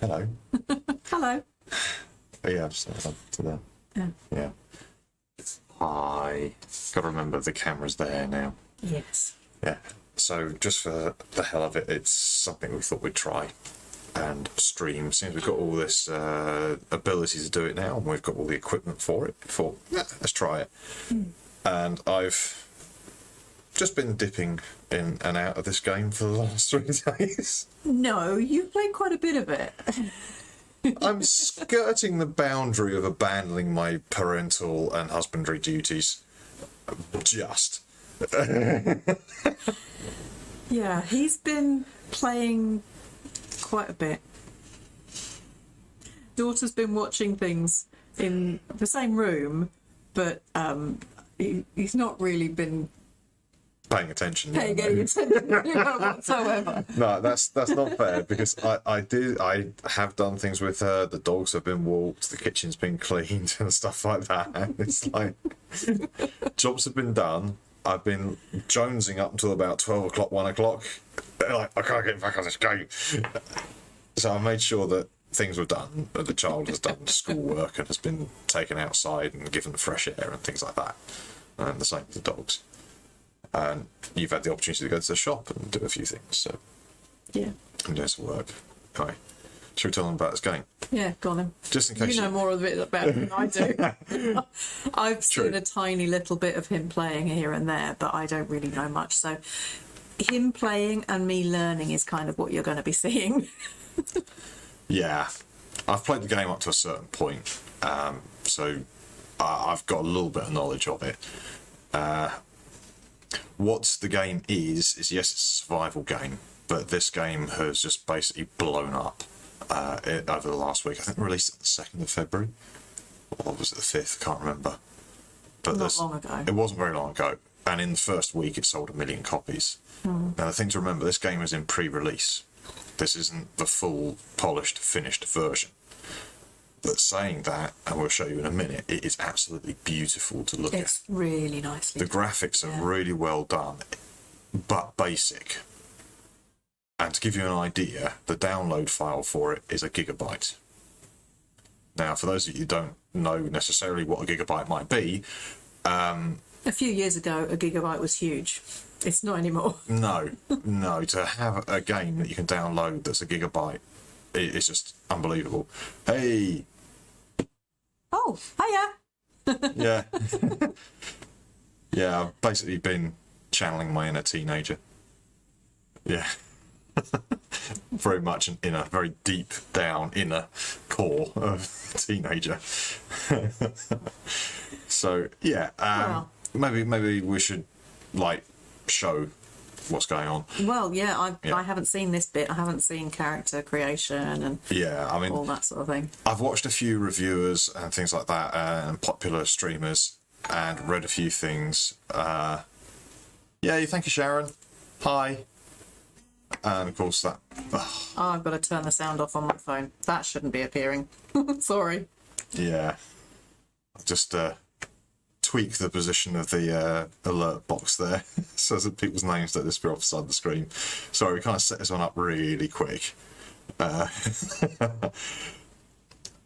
Hello. Hello. Oh, yeah, I've set it up to there. Yeah. Hi. Got to remember the camera's there now. Yes. Yeah. So just for the hell of it, it's something we thought we'd try and stream. Since we've got all this ability to do it now, and we've got all the equipment for it, thought, let's try it. And I've just been dipping in and out of this game for the last 3 days. No, you've played quite a bit of it. I'm skirting the boundary of abandoning my parental and husbandry duties. Just. Yeah, he's been playing quite a bit. Daughter's been watching things in the same room, but he's not really been Paying attention. paying any attention to her whatsoever. No, that's not fair, because I have done things with her. The dogs have been walked, the kitchen's been cleaned and stuff like that. And it's like jobs have been done. I've been jonesing up until about 12 o'clock, 1 o'clock. Like, I can't get back on this game. So I made sure that things were done. The child has done schoolwork and has been taken outside and given fresh air and things like that. And the same with the dogs. And you've had the opportunity to go to the shop and do a few things. So Yeah. I'm doing some work. Anyway, should we tell them about this game? Yeah, go on then. Just in case You know more of it about it than I do. I've True. seen a tiny little bit of him playing here and there, but I don't really know much. So him playing and me learning is kind of what you're going to be seeing. Yeah, I've played the game up to a certain point, so I've got a little bit of knowledge of it. What the game is yes, it's a survival game, but this game has just basically blown up over the last week. I think released on the 2nd of February, or was it the 5th? Can't remember. But Not long ago. It wasn't very long ago, and in the first week it sold 1 million copies. Now the thing to remember, this game is in pre-release. This isn't the full, polished, finished version. But saying that, and we'll show you in a minute, it is absolutely beautiful to look at. It's really nicely The done. graphics are really well done, but basic. And to give you an idea, the download file for it is 1 gigabyte. Now, for those of you who don't know necessarily what 1 gigabyte might be, A few years ago, 1 gigabyte was huge. It's not anymore. no, to have a game that you can download that's 1 gigabyte, it's just unbelievable. Hey, Oh, hiya. yeah. Yeah, I've basically been channeling my inner teenager. Yeah. Very much an inner, very deep down inner core of teenager. So, yeah, Wow. maybe we should, like, show what's going on. Well, yeah, Yeah. I haven't seen this bit. I haven't seen character creation and Yeah, I mean, all that sort of thing. I've watched a few reviewers and things like that, and popular streamers, and read a few things. Yeah, thank you, Sharon. Hi. And of course that. Oh, I've got to turn the sound off on my phone. That shouldn't be appearing. Sorry. Yeah. Just tweak the position of the alert box there so that people's names don't disappear off the side of the screen. Sorry, we kind of set this one up really quick.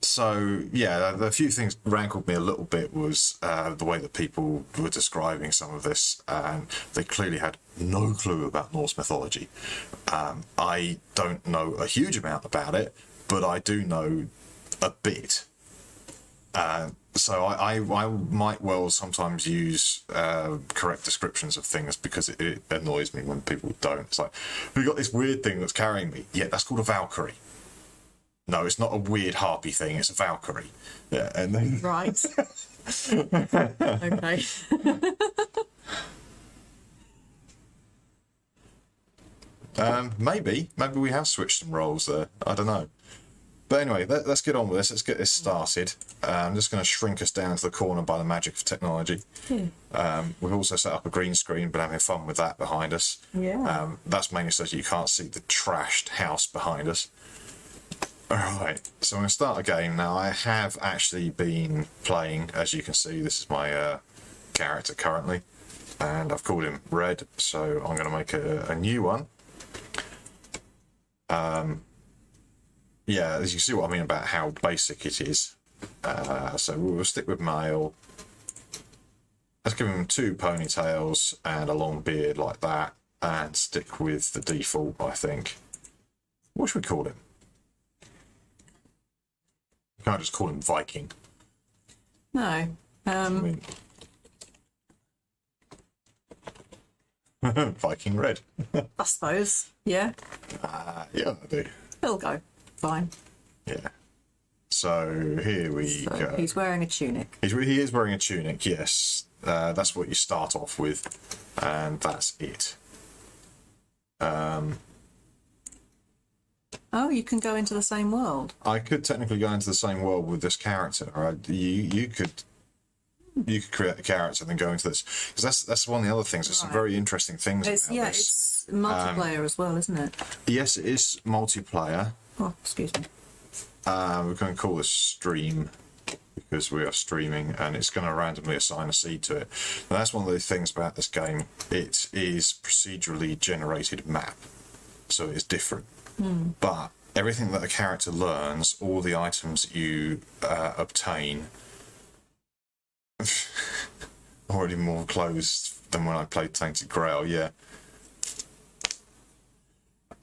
So, yeah, the few things rankled me a little bit was the way that people were describing some of this, and they clearly had no clue about Norse mythology. I don't know a huge amount about it, but I do know a bit. So I might well sometimes use correct descriptions of things, because it annoys me when people don't. It's like, we've got this weird thing that's carrying me. Yeah, that's called a Valkyrie. No, it's not a weird harpy thing, it's a Valkyrie. Yeah, and then... Right. Okay. Maybe we have switched some roles there. I don't know. But anyway, let's get on with this. Let's get this started. I'm just going to shrink us down to the corner by the magic of technology. We've also set up a green screen, but having fun with that behind us. Yeah. That's mainly so that you can't see the trashed house behind us. Alright, so I'm going to start a game. Now, I have actually been playing, as you can see, this is my character currently, and I've called him Red, so I'm going to make a new one. yeah, as you see what I mean about how basic it is. So we'll stick with male. Let's give him 2 ponytails and a long beard like that, and stick with the default, I think. What should we call him? We can't just call him Viking. No. I mean, Viking Red. I suppose. Yeah. Yeah, I do. He'll go. Fine. Yeah. So here we go. He's wearing a tunic. He is wearing a tunic, yes. That's what you start off with, and that's it. Oh, you can go into the same world. I could technically go into the same world with this character. Right? You could create a character and then go into this, because that's one of the other things. There's some very interesting things about this. It's multiplayer as well, isn't it? Yes, it is multiplayer. Oh, excuse me. We're going to call this stream because we are streaming, and it's going to randomly assign a seed to it. And that's one of the things about this game. It is procedurally generated map, so it's different. But everything that a character learns, all the items that you obtain, already more clothes than when I played Tainted Grail, yeah.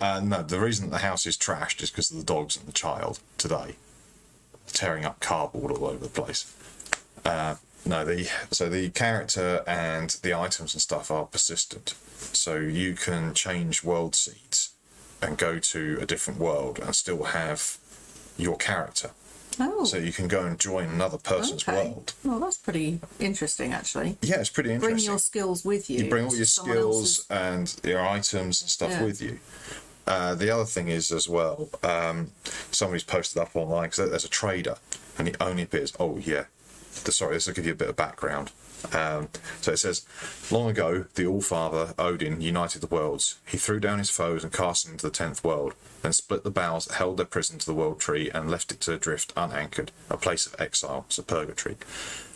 No, the reason that the house is trashed is because of the dogs and the child today, tearing up cardboard all over the place. So the character and the items and stuff are persistent. So you can change world seeds and go to a different world and still have your character. Oh. So you can go and join another person's world. Well, that's pretty interesting, actually. Yeah, it's pretty interesting. Bring your skills with you. You bring all your skills and your items and stuff with you. The other thing is as well, somebody's posted up online, because there's a trader and he only appears, sorry, this will give you a bit of background. So it says, long ago, the All-Father, Odin, united the worlds. He threw down his foes and cast them into the 10th world, then split the boughs that held their prison to the world tree and left it to drift unanchored, a place of exile, so purgatory.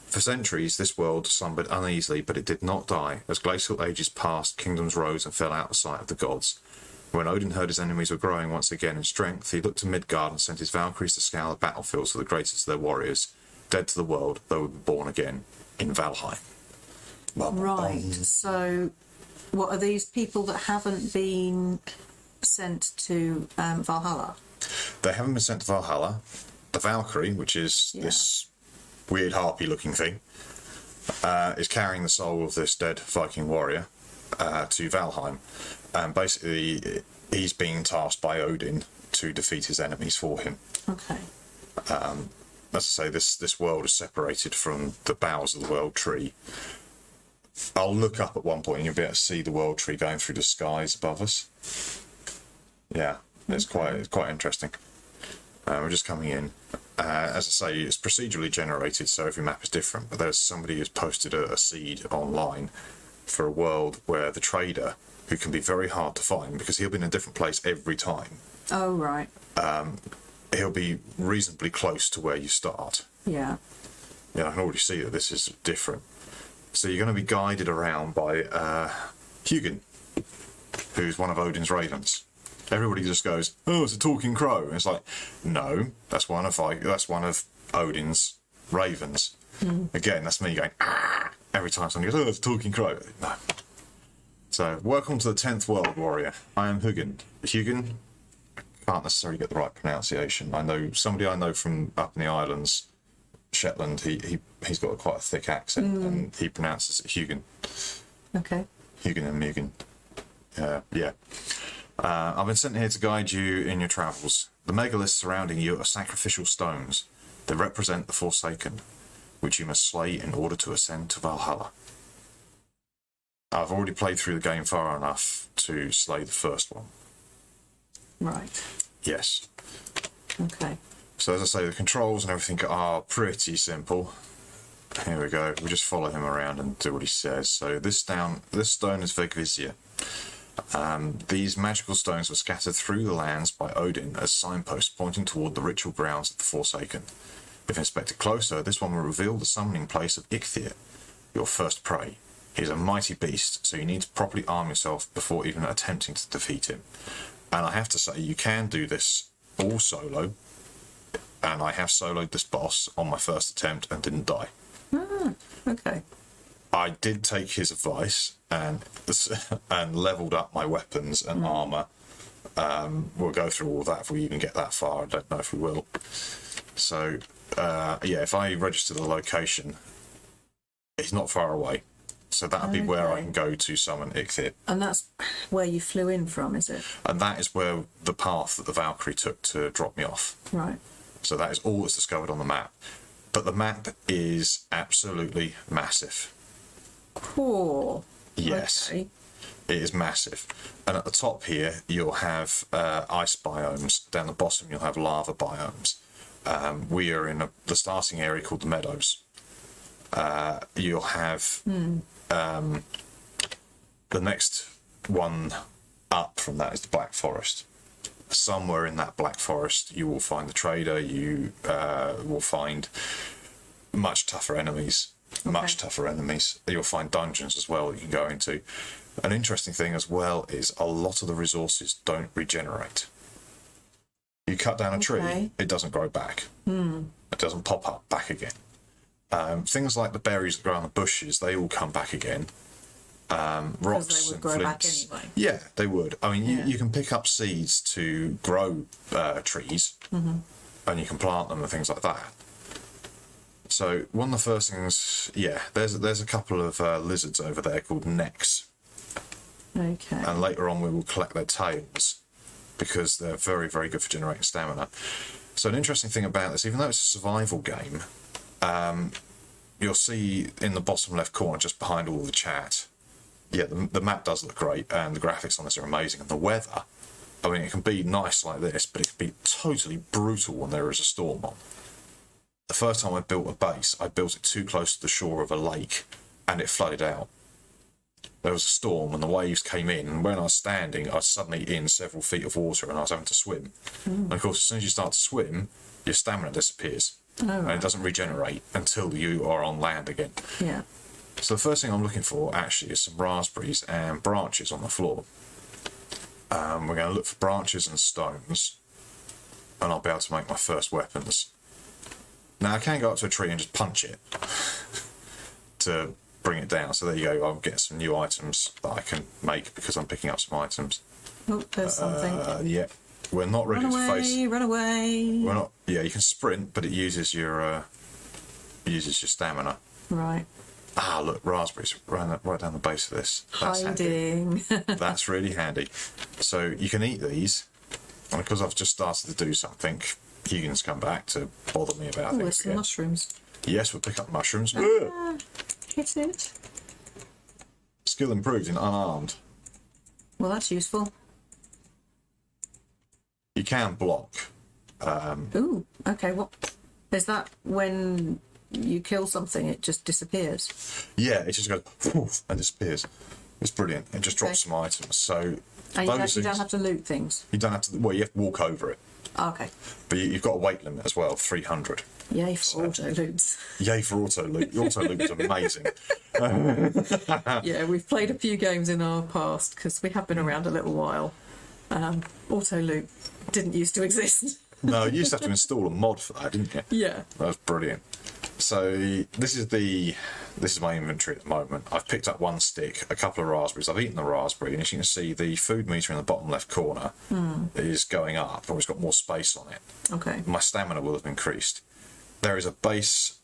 For centuries, this world slumbered uneasily, but it did not die. As glacial ages passed, kingdoms rose and fell out of sight of the gods. When Odin heard his enemies were growing once again in strength, he looked to Midgard and sent his Valkyries to scour the battlefields for the greatest of their warriors, dead to the world, though born again, in Valheim. Right, so what are these people that haven't been sent to Valhalla? They haven't been sent to Valhalla. The Valkyrie, which is this weird harpy-looking thing, is carrying the soul of this dead Viking warrior to Valheim. And basically, he's being tasked by Odin to defeat his enemies for him. Okay. As I say, this world is separated from the boughs of the world tree. I'll look up at one point and you'll be able to see the world tree going through the skies above us. Yeah, it's quite interesting. We're just coming in. As I say, it's procedurally generated, so every map is different. But there's somebody who's posted a seed online for a world where the trader, who can be very hard to find because he'll be in a different place every time. Oh, right. He'll be reasonably close to where you start. Yeah. Yeah, I can already see that this is different. So you're going to be guided around by Hugin, who's one of Odin's ravens. Everybody just goes, "Oh, it's a talking crow." And it's like, no, that's one of Odin's ravens. Again, that's me going, "Ah," every time somebody goes, "Oh, it's a talking crow." No. So, welcome to the 10th World Warrior. I am Hugin. Hugin, I can't necessarily get the right pronunciation. I know somebody I know from up in the islands, Shetland. He's got quite a thick accent, and he pronounces it Hugin. Okay. Hugin and Mugen. Yeah. I've been sent here to guide you in your travels. The megaliths surrounding you are sacrificial stones. They represent the Forsaken, which you must slay in order to ascend to Valhalla. I've already played through the game far enough to slay the first one. Right. Yes. Okay. So as I say, the controls and everything are pretty simple. Here we go. We just follow him around and do what he says. So this stone is Vegvisir. These magical stones were scattered through the lands by Odin as signposts pointing toward the ritual grounds of the Forsaken. If inspected closer, this one will reveal the summoning place of Icthir, your first prey. He is a mighty beast, so you need to properly arm yourself before even attempting to defeat him. And I have to say, you can do this all solo, and I have soloed this boss on my first attempt and didn't die. Okay. I did take his advice and leveled up my weapons and armor. We'll go through all that if we even get that far. I don't know if we will. So, if I register the location, it's not far away. So that'll be where I can go to summon Ixthiid. And that's where you flew in from, is it? And that is where the path that the Valkyrie took to drop me off. Right. So that is all that's discovered on the map. But the map is absolutely massive. Cool. Yes. Okay. It is massive. And at the top here, you'll have ice biomes. Down the bottom, you'll have lava biomes. We are in the starting area called the Meadows. You'll have the next one up from that is the Black Forest. Somewhere in that Black Forest, you will find the trader. You will find much tougher enemies. Much tougher enemies. You'll find dungeons as well that you can go into. An interesting thing as well is a lot of the resources don't regenerate. You cut down a tree, it doesn't grow back. It doesn't pop up back again. Things like the berries that grow on the bushes, they all come back again. Rocks they would and grow flints. back anyway. Yeah, they would. I mean, you can pick up seeds to grow trees, and you can plant them and things like that. So one of the first things, there's a couple of lizards over there called necks. Okay. And later on we will collect their tails because they're very, very good for generating stamina. So an interesting thing about this, even though it's a survival game, you'll see in the bottom left corner, just behind all the chat, the map does look great and the graphics on this are amazing. And the weather, I mean, it can be nice like this, but it can be totally brutal when there is a storm on. The first time I built a base, I built it too close to the shore of a lake and it flooded out. There was a storm and the waves came in, and when I was standing, I was suddenly in several feet of water and I was having to swim. And of course, as soon as you start to swim, your stamina disappears. And it doesn't regenerate until you are on land again. Yeah. So the first thing I'm looking for actually is some raspberries and branches on the floor. We're going to look for branches and stones, and I'll be able to make my first weapons. Now I can go up to a tree and just punch it to bring it down. So there you go. I'll get some new items that I can make because I'm picking up some items. Oh, there's something. Yeah, we're not ready to face. Run away. We're not. Yeah, you can sprint, but it uses your stamina. Right. Ah, look, raspberries right down the base of this. That's Hiding. handy. That's really handy. So you can eat these, and because I've just started to do something, Hugin's come back to bother me about Oh, things there's some again. mushrooms. Yes, we'll pick up mushrooms. Hit it. Skill improved in unarmed. Well, that's useful. You can block. Ooh, okay. What is that? When you kill something, it just disappears. Yeah, it just goes woof, and disappears. It's brilliant. It just drops some items. So And you those don't things, have to loot things. you don't have to. Well, you have to walk over it, Okay. but you've got a weight limit as well, 300. Yay for auto loots. Yay for auto loot! The auto loot is amazing. Yeah, we've played a few games in our past because we have been around a little while. Auto loot didn't used to exist. No, you used to have to install a mod for that, didn't you? Yeah. That was brilliant. So this is my inventory at the moment. I've picked up one stick, a couple of raspberries. I've eaten the raspberry, and as you can see, the food meter in the bottom left corner is going up, or it's got more space on it. Okay. My stamina will have increased. There is a base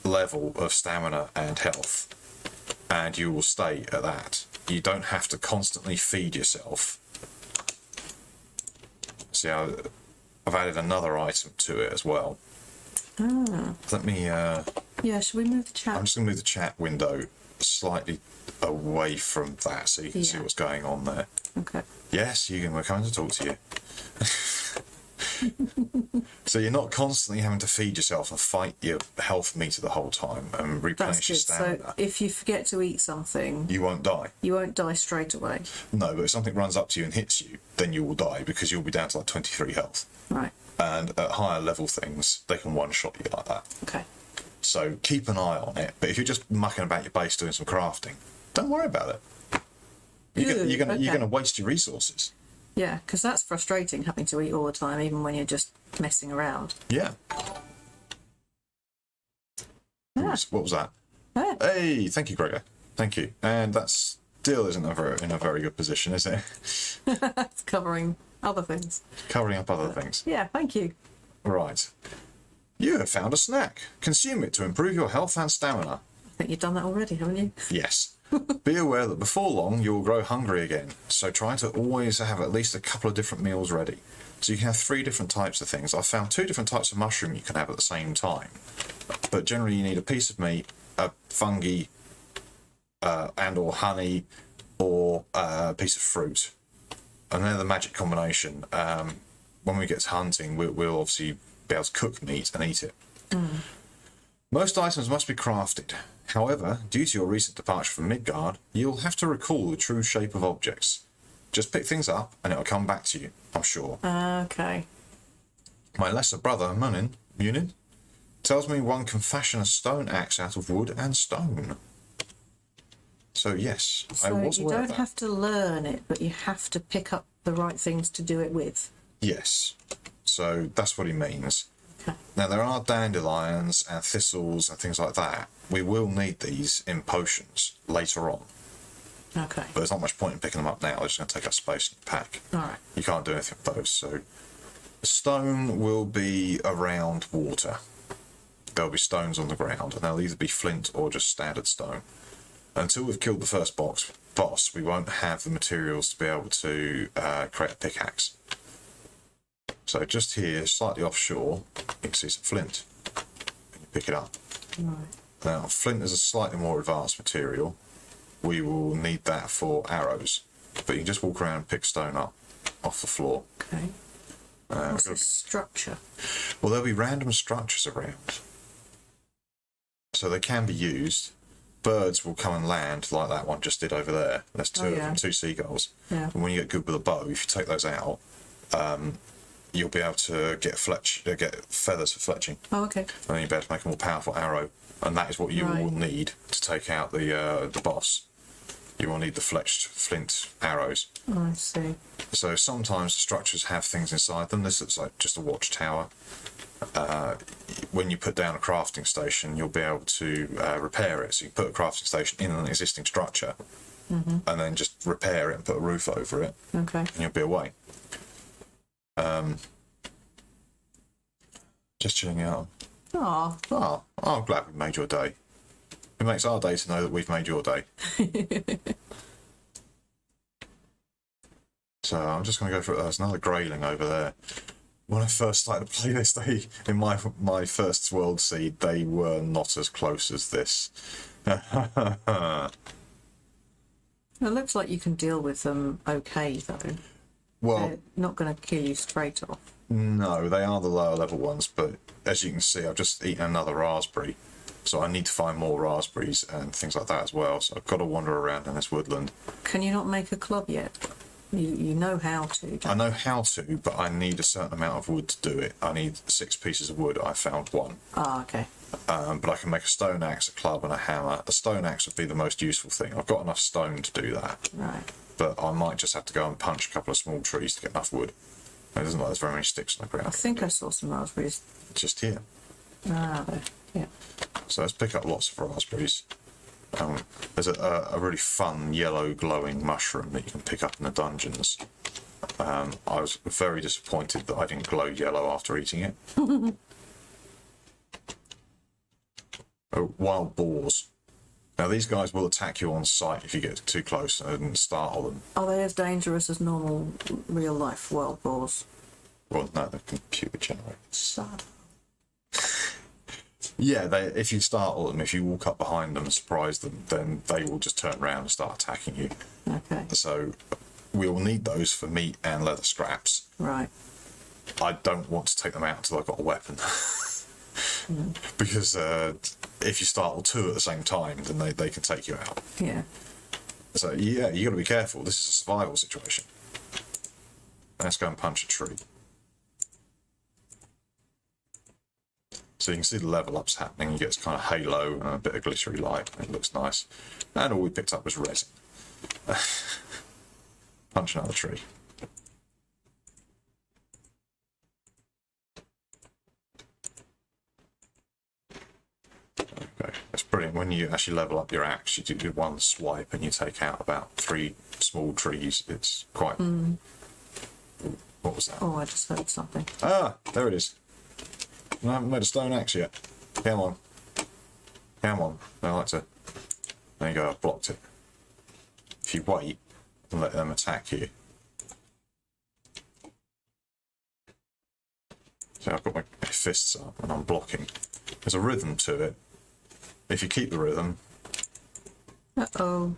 level of stamina and health, and you will stay at that. You don't have to constantly feed yourself. See, I've added another item to it as well. Let me. Yeah, should we move the chat? I'm just going to move the chat window slightly away from that so you can see what's going on there. Okay. Yes, Eugen, we're coming to talk to you. So you're not constantly having to feed yourself and fight your health meter the whole time and replenish your That's good. stamina. So if you forget to eat something, You won't die. you won't die straight away. No, but if something runs up to you and hits you, then you will die because you'll be down to like 23 health. Right. And at higher level things, they can one-shot you like that. Okay. So keep an eye on it. But if you're just mucking about your base doing some crafting, don't worry about it. You're Good, going okay. to waste your resources. Yeah, because that's frustrating having to eat all the time, even when you're just messing around. Yeah. Yeah. What was that? Yeah. Hey, thank you, Gregor. Thank you. And that still isn't in a very good position, is it? It's covering other things. Covering up other things. Yeah, thank you. Right. You have found a snack. Consume it to improve your health and stamina. I think you've done that already, haven't you? Yes. Be aware that before long you will grow hungry again, so try to always have at least a couple of different meals ready. So you can have 3 different types of things. I've found 2 different types of mushroom you can have at the same time. But generally you need a piece of meat, a fungi, and or honey, or a piece of fruit. And they're the magic combination. When we get to hunting, we'll obviously be able to cook meat and eat it. Most items must be crafted. However, due to your recent departure from Midgard, you'll have to recall the true shape of objects. Just pick things up and it'll come back to you, I'm sure. Okay. My lesser brother, Munin, tells me one can fashion a stone axe out of wood and stone. So yes, I So was you aware of don't that. have to learn it, but you have to pick up the right things to do it with. Yes. So that's what he means. Okay. Now, there are dandelions and thistles and things like that. We will need these in potions later on. Okay. But there's not much point in picking them up now. They're just going to take up space in your pack. All right. You can't do anything with those. So stone will be around water. There'll be stones on the ground, and they'll either be flint or just standard stone. Until we've killed the first boss, we won't have the materials to be able to create a pickaxe. So just here, slightly offshore, you can see some flint. And you pick it up. Right. Now, flint is a slightly more advanced material. We will need that for arrows. But you can just walk around and pick stone up off the floor. Okay. What's the structure? Well, there'll be random structures around. So they can be used. Birds will come and land like that one just did over there. There's 2 of them, 2 seagulls. Yeah. And when you get good with a bow, if you take those out, you'll be able to get feathers for fletching. Oh, okay. And then you'll be able to make a more powerful arrow. And that is what you will need to take out the boss. You will need the fletched flint arrows. Oh, I see. So sometimes the structures have things inside them. This looks like just a watchtower. When you put down a crafting station, you'll be able to repair it. So you put a crafting station in an existing structure, and then just repair it and put a roof over it, Okay. and you'll be away. Just chilling out. Oh, Oh, I'm glad we made your day. It makes our day to know that we've made your day. So I'm just going to go for it. There's another grayling over there. When I first started to play this, in my first world seed, they were not as close as this. it looks like you can deal with them okay, though. Well, They're not going to kill you straight off. no, they are the lower level ones, but as you can see, I've just eaten another raspberry. So I need to find more raspberries and things like that as well. So I've got to wander around in this woodland. Can you not make a club yet? You know how to. I know how to, but I need a certain amount of wood to do it. I need 6 pieces of wood. I found 1. Ah, okay. But I can make a stone axe, a club, and a hammer. A stone axe would be the most useful thing. I've got enough stone to do that. Right. But I might just have to go and punch a couple of small trees to get enough wood. It doesn't look like there's very many sticks on the I ground. think I saw some raspberries. Just here. Ah, there. Yeah. So let's pick up lots of raspberries. There's a really fun yellow glowing mushroom that you can pick up in the dungeons. I was very disappointed that I didn't glow yellow after eating it. Wild boars. Now these guys will attack you on sight if you get too close and startle them. Are they as dangerous as normal real life wild boars? Well, no, they're computer generated. Sad. Yeah, if you startle them, if you walk up behind them and surprise them, then they will just turn around and start attacking you. Okay. So we will need those for meat and leather scraps. Right. I don't want to take them out until I've got a weapon. Because if you startle 2 at the same time, then they can take you out. Yeah. So yeah, you got to be careful. This is a survival situation. Let's go and punch a tree. So you can see the level ups happening. You get this kind of halo and a bit of glittery light. It looks nice. And all we picked up was resin. Punch another tree. brilliant. When you actually level up your axe, you do one swipe and you take out about 3 small trees. It's quite... What was that? Oh, I just heard something. Ah, there it is. I haven't made a stone axe yet. Come on. Come on. I like to... There you go, I've blocked it. If you wait and let them attack you. So I've got my fists up and I'm blocking. There's a rhythm to it. If you keep the rhythm... Uh-oh.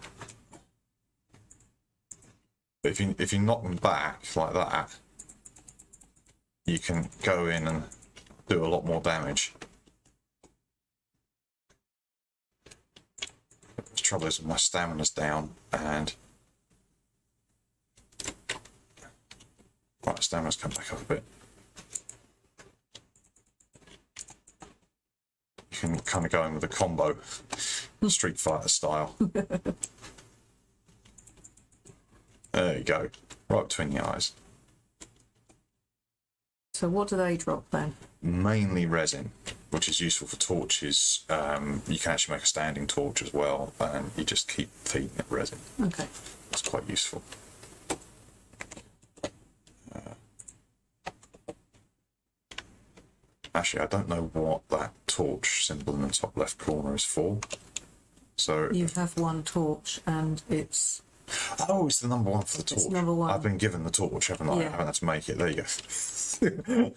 But if you knock them back like that, you can go in and do a lot more damage. The trouble is my stamina's down and... Right, stamina's come back up a bit. You can kind of go in with a combo, Street Fighter style. There you go, right between the eyes. So what do they drop then? Mainly resin, which is useful for torches. You can actually make a standing torch as well, and you just keep feeding it resin. Okay. That's quite useful. Actually, I don't know what that torch symbol in the top left corner is for. So You have one torch and it's... oh, it's the number 1 for the torch. It's number 1. I've been given the torch, haven't I? Yeah. I haven't had to make it. There you go.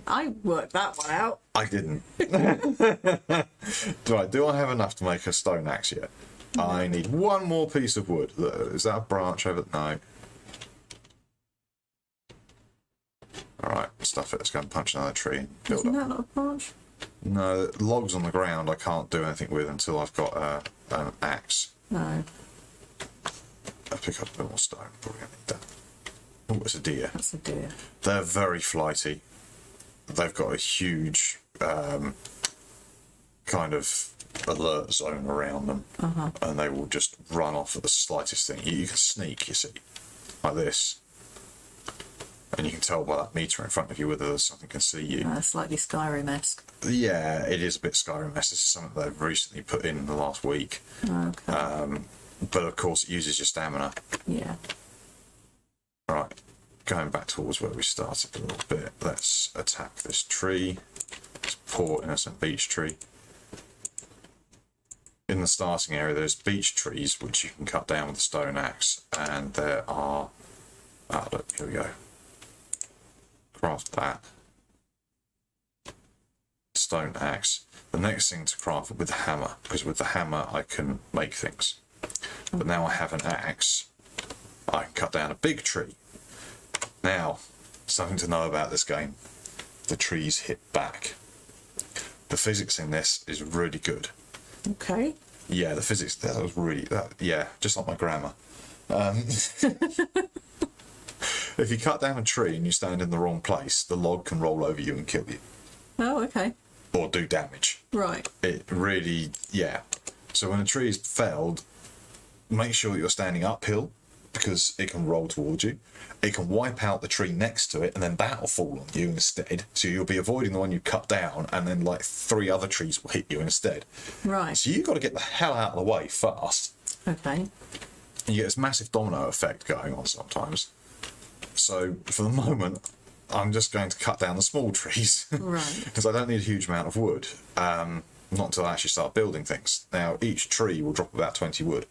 I worked that one out. I didn't. Right, do I have enough to make a stone axe yet? I need one more piece of wood. Is that a branch over? No. Alright, stuff it. Let's go and punch another tree and build Isn't up. that not a branch? No, logs on the ground I can't do anything with until I've got an axe. No, I'll pick up a bit more stone. Probably gonna need that. Oh, it's a deer. that's a deer. They're very flighty. They've got a huge kind of alert zone around them, and they will just run off at the slightest thing. You can sneak, you see, like this, and you can tell by that meter in front of you whether something can see you. Slightly Skyrim-esque. Yeah, it is a bit Skyrim. This is something they've recently put in the last week. Okay. But of course, it uses your stamina. Yeah. Right, going back towards where we started a little bit, let's attack this tree. This poor innocent beech tree. In the starting area, there's beech trees which you can cut down with a stone axe, and there are... ah, look, here we go. Craft that. Stone axe. The next thing to craft with the hammer, because with the hammer I can make things. But now I have an axe, I can cut down a big tree. Now, something to know about this game. The trees hit back. The physics in this is really good. Okay. Yeah, the physics, that was really, yeah, just like my grammar. If you cut down a tree and you stand in the wrong place, the log can roll over you and kill you. Oh, okay. Or do damage. Right. It really, yeah. So when a tree is felled, make sure you're standing uphill, because it can roll towards you. It can wipe out the tree next to it, and then that will fall on you instead. So you'll be avoiding the one you cut down, and then like 3 other trees will hit you instead. Right. So you've got to get the hell out of the way fast. Okay. You get this massive domino effect going on sometimes. So for the moment, I'm just going to cut down the small trees. Right. Because I don't need a huge amount of wood. Not until I actually start building things. Now, each tree will drop about 20 wood.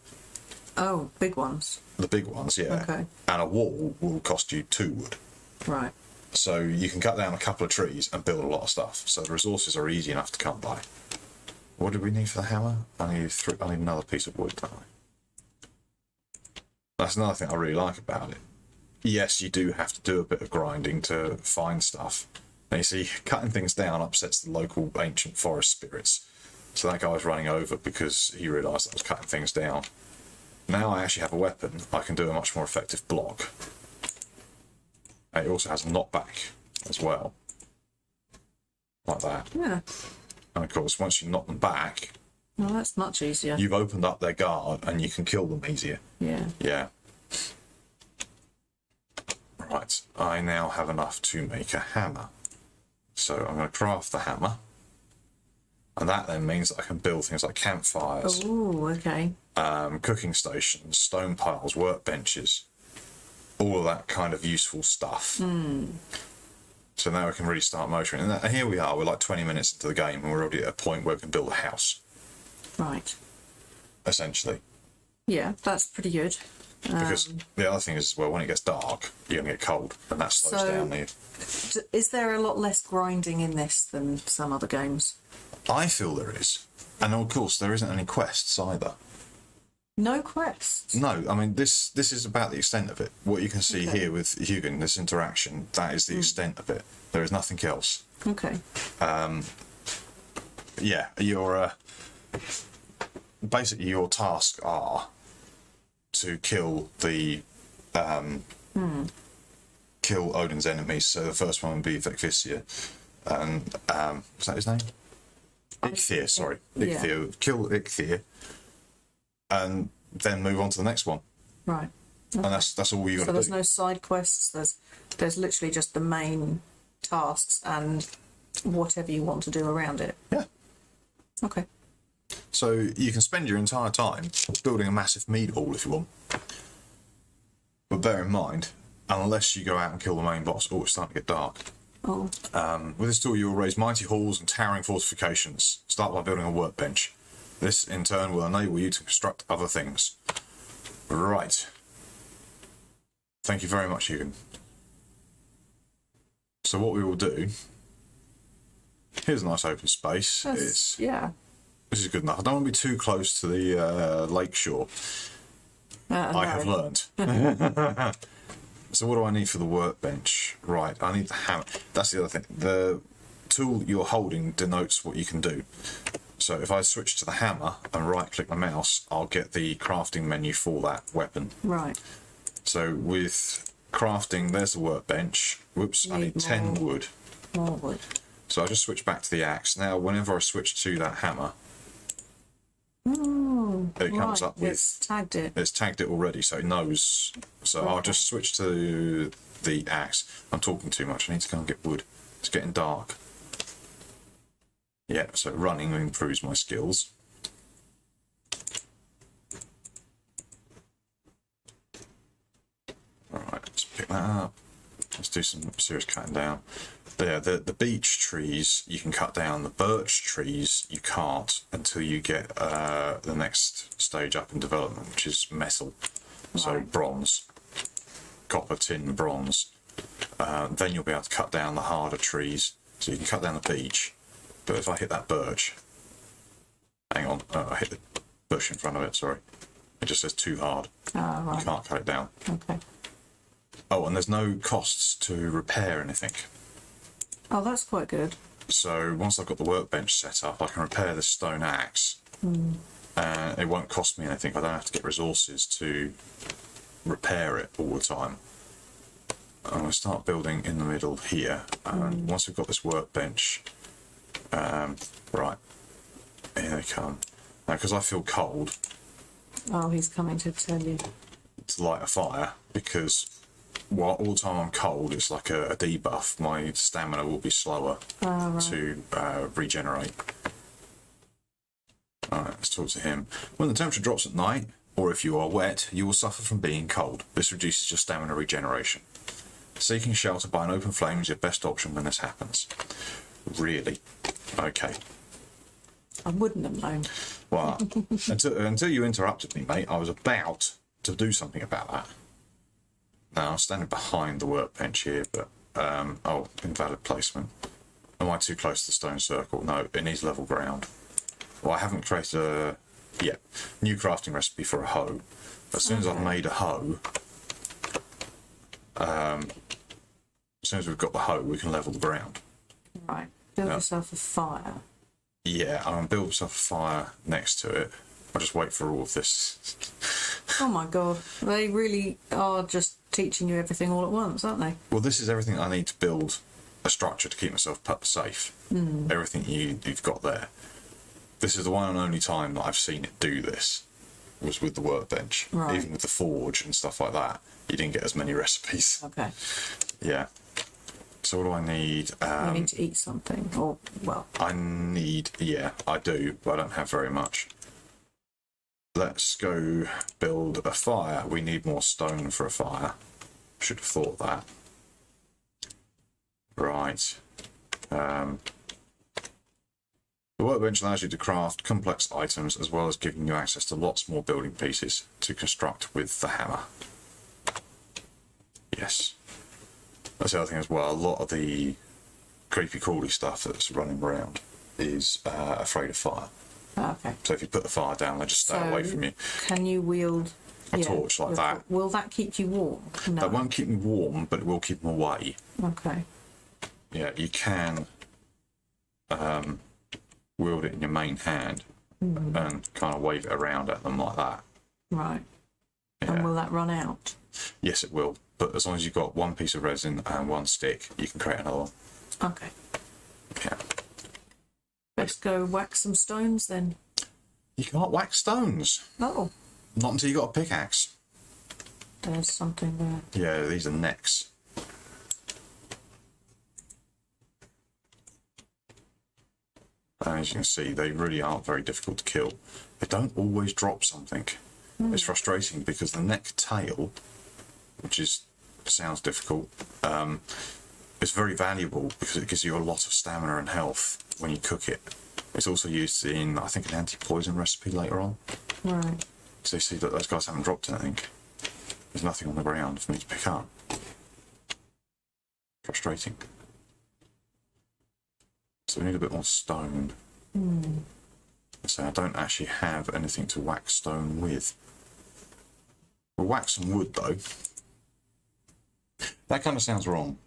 Oh, big ones. The big ones, yeah. Okay. And a wall will cost you 2 wood. Right. So you can cut down a couple of trees and build a lot of stuff. So the resources are easy enough to come by. What do we need for the hammer? I need another piece of wood, don't I? That's another thing I really like about it. Yes, you do have to do a bit of grinding to find stuff. Now you see, cutting things down upsets the local ancient forest spirits. So that guy was running over because he realised I was cutting things down. Now I actually have a weapon, I can do a much more effective block. It also has a knockback as well. Like that. Yeah. And of course, once you knock them back, Well, that's much easier. you've opened up their guard and you can kill them easier. Yeah. Yeah. Right, I now have enough to make a hammer. So I'm going to craft the hammer. And that then means that I can build things like campfires, Oh, okay. cooking stations, stone piles, workbenches, all of that kind of useful stuff. So now we can really start motoring. And here we are, we're like 20 minutes into the game and we're already at a point where we can build a house, Right. essentially. Yeah, that's pretty good. Because the other thing is, well, when it gets dark, you're going to get cold, and that slows down the... Is there a lot less grinding in this than some other games? I feel there is. And of course, there isn't any quests either. No quests? No, I mean, this is about the extent of it. What you can see here with Hugin, this interaction, that is the extent of it. There is nothing else. Okay. Yeah, your basically your tasks are to kill the kill Odin's enemies. So the first one would be Vecvisia, and was that his name? Eikthyr, sorry. Eikthyr. Yeah. Kill Eikthyr, and then move on to the next one. Right. And that's all you got to So do. there's no side quests. There's literally just the main tasks and whatever you want to do around it. Yeah. Okay. So you can spend your entire time building a massive meat hall if you want. But bear in mind, unless you go out and kill the main boss, it's starting to get dark. Oh. With this tool, you will raise mighty halls and towering fortifications. Start by building a workbench. This, in turn, will enable you to construct other things. Right. Thank you very much, Hugin. So what we will do... Here's a nice open space. Yeah. This is good enough. I don't want to be too close to the lake shore. I have learned. So what do I need for the workbench? Right, I need the hammer. That's the other thing. The tool you're holding denotes what you can do. So if I switch to the hammer and right-click my mouse, I'll get the crafting menu for that weapon. Right. So with crafting, there's the workbench. Whoops, I need 10 wood. More wood. So I just switch back to the axe. Now, whenever I switch to that hammer, it comes up with... It's tagged it. It's tagged it already, so it knows. So I'll just switch to the axe. I'm talking too much. I need to go and get wood. It's getting dark. Yeah, so running improves my skills. Alright, let's pick that up. Let's do some serious cutting down. There, the beech trees you can cut down. The birch trees you can't until you get the next stage up in development, which is metal. So bronze, copper, tin, bronze. Then you'll be able to cut down the harder trees. So you can cut down the beech. But if I hit that birch, hang on, I hit the bush in front of it. Sorry, it just says too hard. Right. You can't cut it down. Okay. Oh, and there's no costs to repair anything. Oh, that's quite good. So once I've got the workbench set up, I can repair the stone axe. And it won't cost me anything. I don't have to get resources to repair it all the time. I'm going to start building in the middle here. And once we've got this workbench, right, here they come. Now, because I feel cold, Oh, he's coming to tell you. to light a fire, because all the time I'm cold, it's like a debuff. My stamina will be slower to regenerate. Alright, let's talk to him. When the temperature drops at night, or if you are wet, you will suffer from being cold. This reduces your stamina regeneration. Seeking shelter by an open flame is your best option when this happens. Really? Okay. I wouldn't have known. Well, until you interrupted me, mate, I was about to do something about that. Now, I'm standing behind the workbench here, but... oh, invalid placement. Am I too close to the stone circle? No, it needs level ground. Well, I haven't created a... Yeah, new crafting recipe for a hoe. As soon as I've made a hoe... as soon as we've got the hoe, we can level the ground. Right. Build yourself a fire. Yeah, I'm going to build myself a fire next to it. I'll just wait for all of this. Oh my god. They really are just teaching you everything all at once, aren't they? Well, this is everything I need to build a structure to keep myself safe. Everything you've got there. This is the one and only time that I've seen it do this, was with the workbench. Right. Even with the forge and stuff like that, you didn't get as many recipes. Okay. Yeah. so what do I need? You need to eat something, or, well, Yeah, I do, but I don't have very much. Let's go build a fire. We need more stone for a fire. Should have thought that. Right. The workbench allows you to craft complex items as well as giving you access to lots more building pieces to construct with the hammer. Yes. That's the other thing as well. A lot of the creepy crawly stuff that's running around is afraid of fire. okay. So if you put the fire down, they just stay away from you. Can you wield A torch like that. Will that keep you warm? No. That won't keep me warm, but it will keep them away. Okay. Yeah, you can wield it in your main hand and kind of wave it around at them like that. Right. Yeah. And will that run out? Yes, it will. But as long as you've got one piece of resin and one stick, you can create another one. Okay. Yeah. Let's go whack some stones then. You can't whack stones. Oh, Not until you got a pickaxe. there's something there. Yeah, these are necks. And as you can see, they really aren't very difficult to kill. They don't always drop something. It's frustrating because the neck tail, which sounds difficult, is very valuable because it gives you a lot of stamina and health when you cook it. It's also used in, I think, an anti-poison recipe later on. Right. So you see that those guys haven't dropped anything. There's nothing on the ground for me to pick up. Frustrating. So we need a bit more stone. So I don't actually have anything to whack stone with. We'll whack some wood though. That kind of sounds wrong.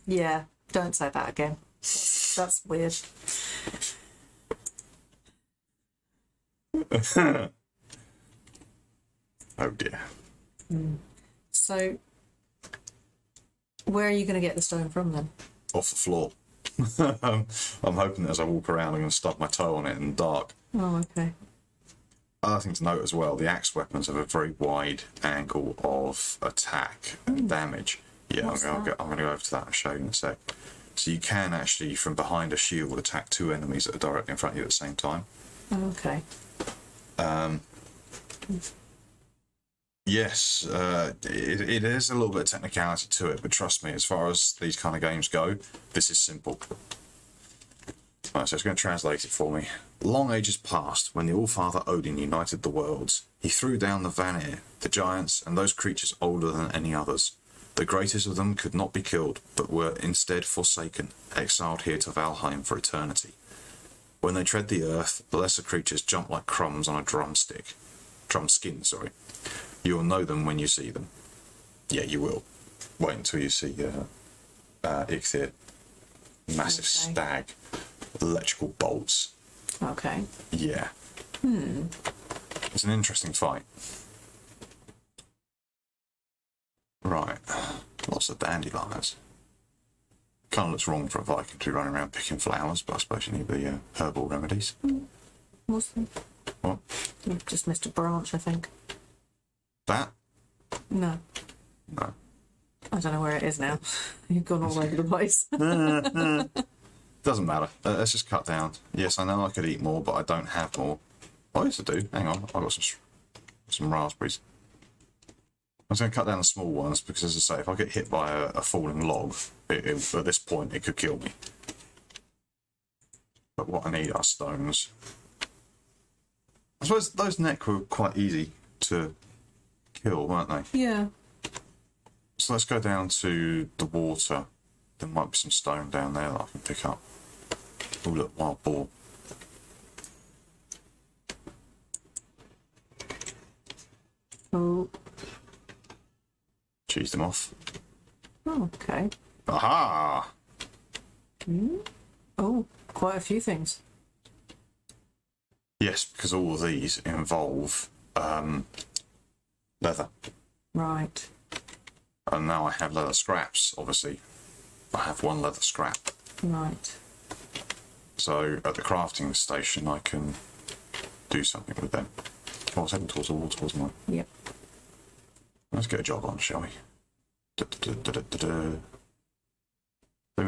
Yeah, don't say that again. That's weird. Oh dear. So, where are you going to get the stone from then? Off the floor. I'm hoping that as I walk around I'm going to stub my toe on it in the dark. Oh, okay. Other thing to note as well, the axe weapons have a very wide angle of attack and damage. Yeah, I'm going to go over to that and show you in a sec. So you can actually, from behind a shield, attack two enemies that are directly in front of you at the same time. Okay. Yes, it is a little bit of technicality to it, but trust me, as far as these kind of games go, this is simple. Right, so it's going to translate it for me. Long ages past, when the Allfather Odin united the worlds, he threw down the Vanir, the giants, and those creatures older than any others. The greatest of them could not be killed, but were instead forsaken, exiled here to Valheim for eternity. When they tread the earth, the lesser creatures jump like crumbs on a drumskin, sorry. You will know them when you see them. Yeah, you will. Wait until you see Ixthir. Massive stag with electrical bolts. Okay. Yeah. It's an interesting fight. Right. Lots of dandelions. Kind of looks wrong for a Viking to be running around picking flowers, but I suppose you need the herbal remedies. What's that? What? You've just missed a branch, I think. That? No. No. I don't know where it is now. You've gone all over the place. Doesn't matter. Let's just cut down. Yes, I know I could eat more, but I don't have more. Oh, yes, I do. Hang on. I've got some raspberries. I'm just going to cut down the small ones because, as I say, if I get hit by a falling log, at this point, it could kill me. But what I need are stones. I suppose those neck were quite easy to kill, weren't they? Yeah. So let's go down to the water. There might be some stone down there that I can pick up. Oh, look, wild boar. Oh. Cheese them off. Oh, okay. Aha! Oh, quite a few things. Yes, because all of these involve leather. Right. And now I have leather scraps, obviously. I have one leather scrap. Right. So at the crafting station, I can do something with them. Oh, I was heading towards the water, wasn't I? Yep. Let's get a jog on, shall we?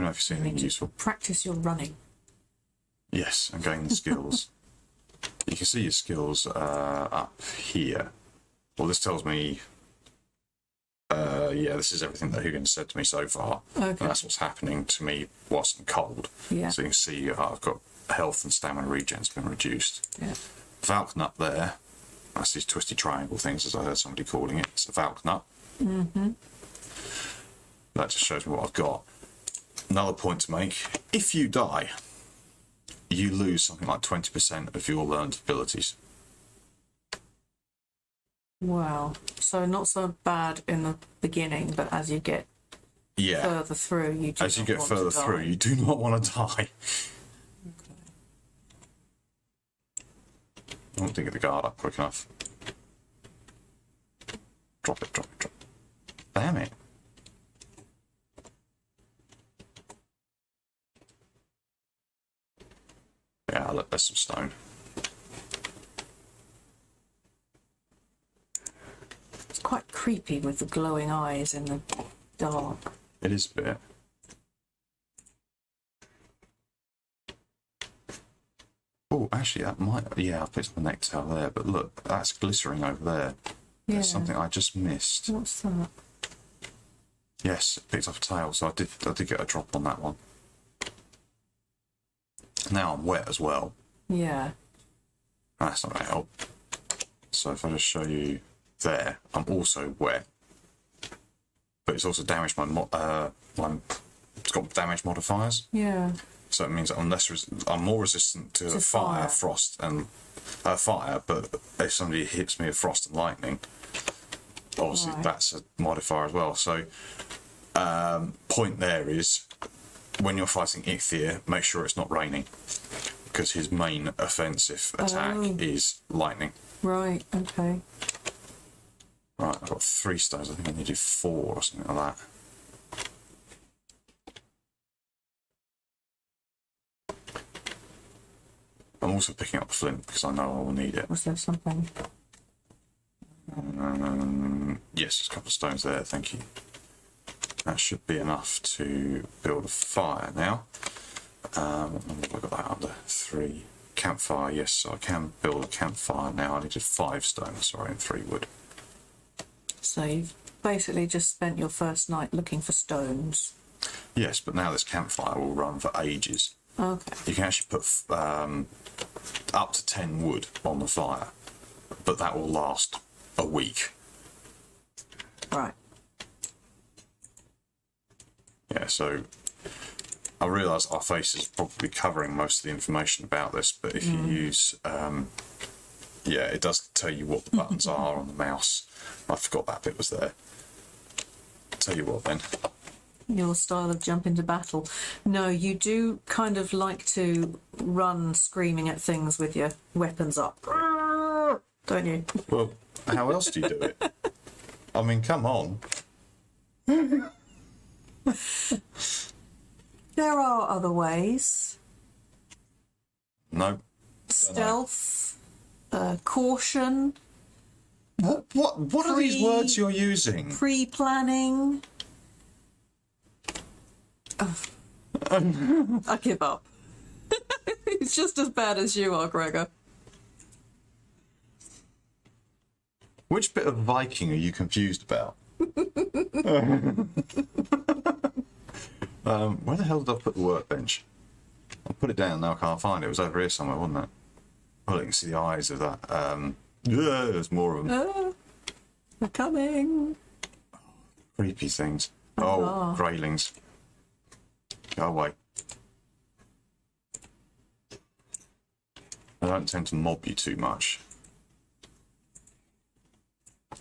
know if you see anything useful. Practice your running. Yes, and gain the skills. You can see your skills up here. Well, this tells me, yeah, this is everything that Hugin's said to me so far. Okay. And that's what's happening to me whilst I'm cold. Yeah. So you can see I've got health and stamina regen's been reduced. Yeah. Valk nut there. That's these twisty triangle things, as I heard somebody calling it. It's a Valk nut. Mm-hmm. That just shows me what I've got. Another point to make, if you die, you lose something like 20% of your learned abilities. Wow. So not so bad in the beginning, but as you get further through, you do as you not get want further to die. through, you do not want to die. I don't think of the guard up quick enough. Drop it, drop it, drop it. Damn it. Yeah, look, there's some stone. It's quite creepy with the glowing eyes in the dark. It is a bit. Oh, actually, that might... Yeah, I picked the necktail there, but look, that's glittering over there. Yeah. There's something I just missed. What's that? Yes, it picked up a tail, so I did get a drop on that one. Now I'm wet as well. Yeah. That's not going to help. So if I just show you there, I'm also wet. But it's also damaged my... it's got damage modifiers. Yeah. So it means I'm more resistant to fire, frost, and fire. But if somebody hits me with frost and lightning, obviously that's a modifier as well. So point there is when you're fighting Ichthir, make sure it's not raining because his main offensive attack is lightning. Right. Okay. Right, I've got 3 stones. I think I needed 4 or something like that. I'm also picking up the flint because I know I will need it. Was there something? Yes, there's a couple of stones there, thank you. That should be enough to build a fire now. What number have I got that under? 3. Campfire, yes, so I can build a campfire now. I needed 5 stones, sorry, and 3 wood. So you've basically just spent your first night looking for stones. Yes, but now this campfire will run for ages. Okay. You can actually put up to 10 wood on the fire, but that will last a week. Right. Yeah, so I realise our face is probably covering most of the information about this, but if you use, yeah, it does tell you what the buttons are on the mouse. I forgot that bit was there. Tell you what then. Your style of jump into battle. No, you do kind of like to run screaming at things with your weapons up. Don't you? Well, how else do you do it? I mean, come on. There are other ways. No. Stealth, caution, What are these words you're using? pre-planning. I give up. It's just as bad as you are, Gregor. Which bit of Viking are you confused about? Where the hell did I put the workbench? I put it down, now I can't find it. It was over here somewhere, wasn't it? Oh, you can see the eyes of that. Yeah, there's more of them. They're coming. Creepy things. Oh, greylings. Go away. I don't tend to mob you too much.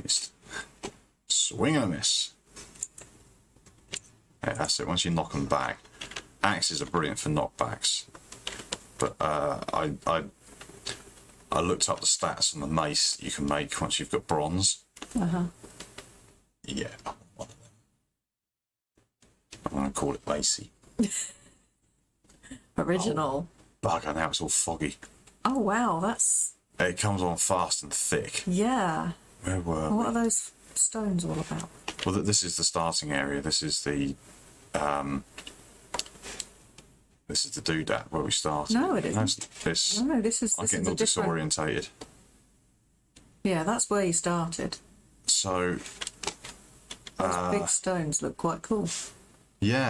Just swing and a miss. Yeah, that's it. Once you knock them back, axes are brilliant for knockbacks. But I looked up the stats on the mace you can make once you've got bronze. Yeah, I want one of them. I'm going to call it Lacey. Original. Oh, bugger, now it's all foggy. Oh wow, that's... It comes on fast and thick. Yeah. Where were What we? are those stones all about? Well, this is the starting area. This is the This is the doodad where we started. No, it isn't. This, No, this I'm is getting a all different. disorientated. Yeah, that's where you started. So, Those big stones look quite cool. yeah,